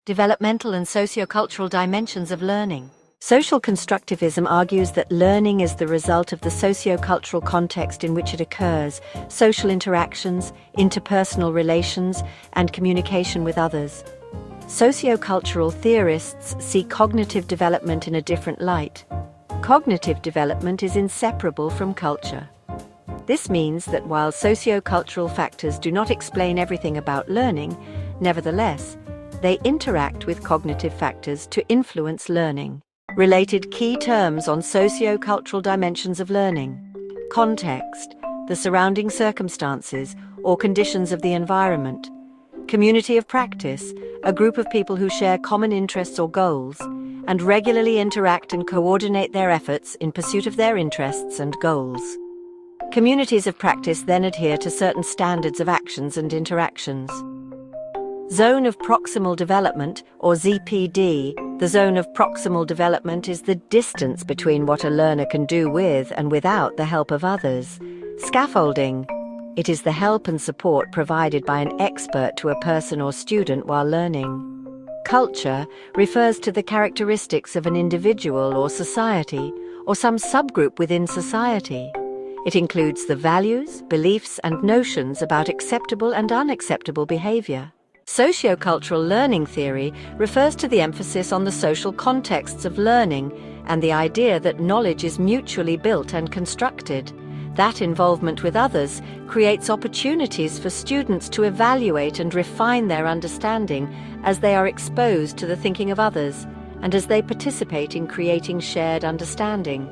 Developmental and socio-cultural dimensions of learning. Social constructivism argues that learning is the result of the socio-cultural context in which it occurs, social interactions, interpersonal relations, and communication with others. Socio-cultural theorists see cognitive development in a different light. Cognitive development is inseparable from culture. This means that while socio-cultural factors do not explain everything about learning, nevertheless, they interact with cognitive factors to influence learning. Related key terms on socio-cultural dimensions of learning. Context, the surrounding circumstances or conditions of the environment. Community of practice, a group of people who share common interests or goals, and regularly interact and coordinate their efforts in pursuit of their interests and goals. Communities of practice then adhere to certain standards of actions and interactions. Zone of proximal development, or ZPD. The zone of proximal development is the distance between what a learner can do with and without the help of others. Scaffolding. It is the help and support provided by an expert to a person or student while learning. Culture refers to the characteristics of an individual or society, or some subgroup within society. It includes the values, beliefs, and notions about acceptable and unacceptable behavior. Socio-cultural learning theory refers to the emphasis on the social contexts of learning and the idea that knowledge is mutually built and constructed. That involvement with others creates opportunities for students to evaluate and refine their understanding as they are exposed to the thinking of others and as they participate in creating shared understanding.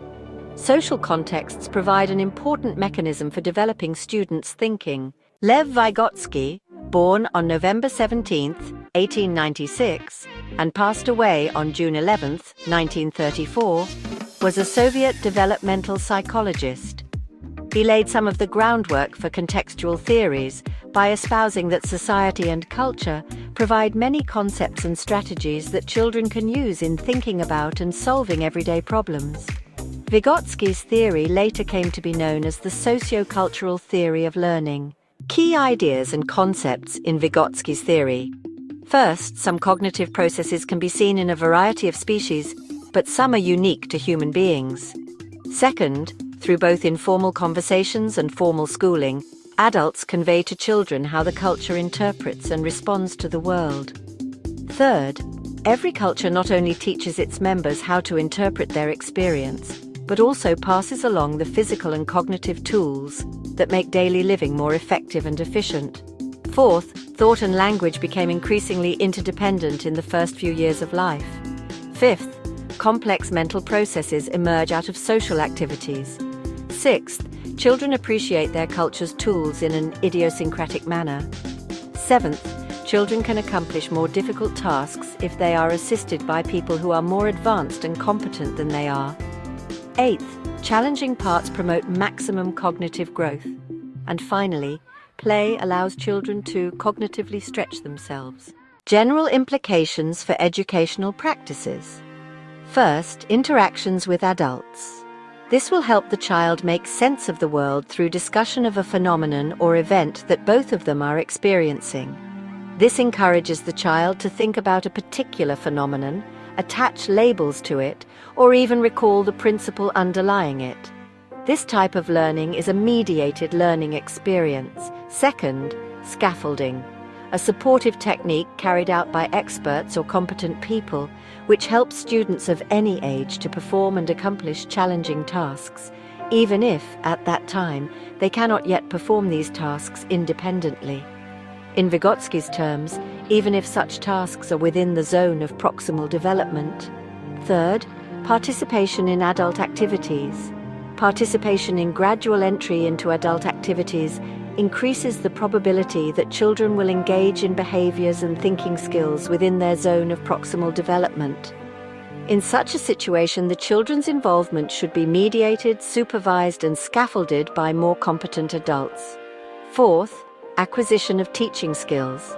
Social contexts provide an important mechanism for developing students' thinking. Lev Vygotsky, born on November 17, 1896, and passed away on June 11, 1934, was a Soviet developmental psychologist. He laid some of the groundwork for contextual theories by espousing that society and culture provide many concepts and strategies that children can use in thinking about and solving everyday problems. Vygotsky's theory later came to be known as the socio-cultural theory of learning. Key ideas and concepts in Vygotsky's theory. First, some cognitive processes can be seen in a variety of species, but some are unique to human beings. Second, through both informal conversations and formal schooling, adults convey to children how the culture interprets and responds to the world. Third, every culture not only teaches its members how to interpret their experience, but also passes along the physical and cognitive tools that make daily living more effective and efficient. Fourth, thought and language became increasingly interdependent in the first few years of life. Fifth, complex mental processes emerge out of social activities. Sixth, children appreciate their culture's tools in an idiosyncratic manner. Seventh, children can accomplish more difficult tasks if they are assisted by people who are more advanced and competent than they are. Eighth, challenging parts promote maximum cognitive growth. And finally, play allows children to cognitively stretch themselves. General implications for educational practices. First, interactions with adults. This will help the child make sense of the world through discussion of a phenomenon or event that both of them are experiencing. This encourages the child to think about a particular phenomenon, attach labels to it, or even recall the principle underlying it. This type of learning is a mediated learning experience. Second, scaffolding, a supportive technique carried out by experts or competent people, which helps students of any age to perform and accomplish challenging tasks, even if, at that time, they cannot yet perform these tasks independently. In Vygotsky's terms, even if such tasks are within the zone of proximal development. Third, participation in adult activities. Participation in gradual entry into adult activities increases the probability that children will engage in behaviors and thinking skills within their zone of proximal development. In such a situation, the children's involvement should be mediated, supervised, and scaffolded by more competent adults. Fourth, acquisition of teaching skills.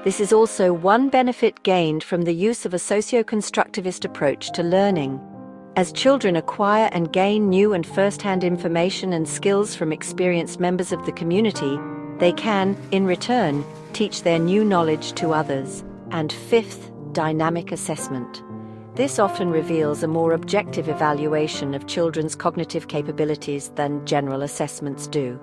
This is also one benefit gained from the use of a socio-constructivist approach to learning. As children acquire and gain new and first-hand information and skills from experienced members of the community, they can, in return, teach their new knowledge to others. And fifth, dynamic assessment. This often reveals a more objective evaluation of children's cognitive capabilities than general assessments do.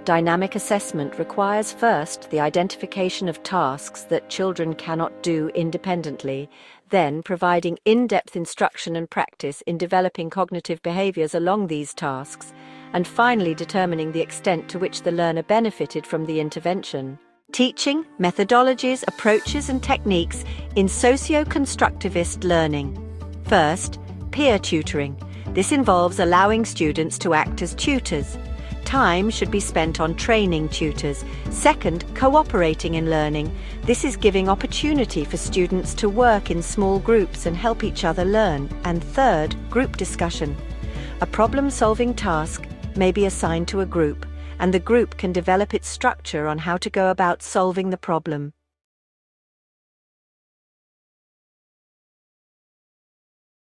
Dynamic assessment requires first the identification of tasks that children cannot do independently, then providing in-depth instruction and practice in developing cognitive behaviors along these tasks, and finally determining the extent to which the learner benefited from the intervention. Teaching, methodologies, approaches and techniques in socio-constructivist learning. First, peer tutoring. This involves allowing students to act as tutors. Time should be spent on training tutors. Second, cooperating in learning. This is giving opportunity for students to work in small groups and help each other learn. And third, group discussion. A problem-solving task may be assigned to a group, and the group can develop its structure on how to go about solving the problem.